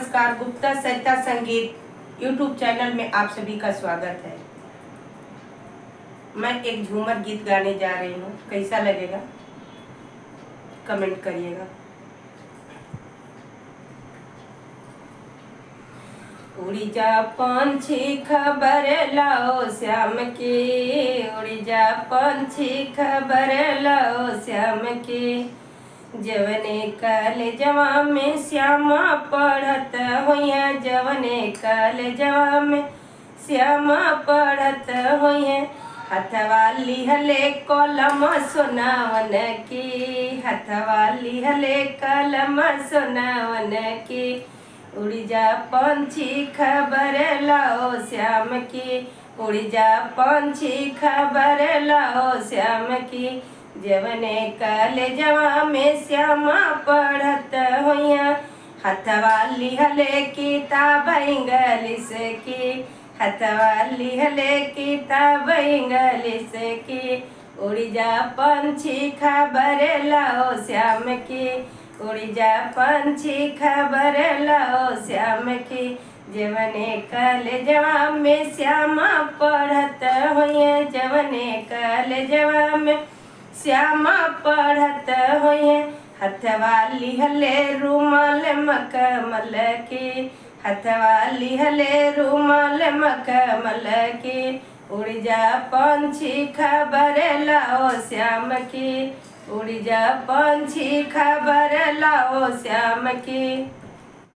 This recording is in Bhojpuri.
नमस्कार, गुप्ता सरिता संगीत यूट्यूब चैनल में आप सभी का स्वागत है। मैं एक झूमर गीत गाने जा रही हूँ, कैसा लगेगा कमेंट करिएगा। उड़ी जा पंछी खबर लाओ श्याम की, उड़ी जा पंछी खबर लाओ श्याम की। जवने कॉलेजवा में श्यामा पढ़त होइया, जवने कॉलेजवा में श्यामा पढ़त होइया। हथवा लिहले कलम सोनावन की, हथवा लिहले कलम सोनावन की। उड़ी जा पंछी खबर लाओ श्याम की, उड़ी जा पंछी खबर लाओ श्याम की। जवने कॉलेजवा में श्यामा पढ़त होइया, हथवा लिहले किताब इंग्लिश की, हथवा लिहले किताब इंग्लिश की। उड़ी जा पंछी खबर लाओ श्याम की, उड़ी जा पंछी खबर लाओ श्याम की। जवने कॉलेजवा में श्यामा पढ़त होइया, जवने कॉलेजवा में श्यामा पढ़त होइया। हथवा लिहले रुमाल मखमल की, हथवा लिहले रुमाल मखमल की। उड़ी जा पंछी खबर लाओ श्याम की, उड़ी जा पंछी खबर लाओ श्याम की।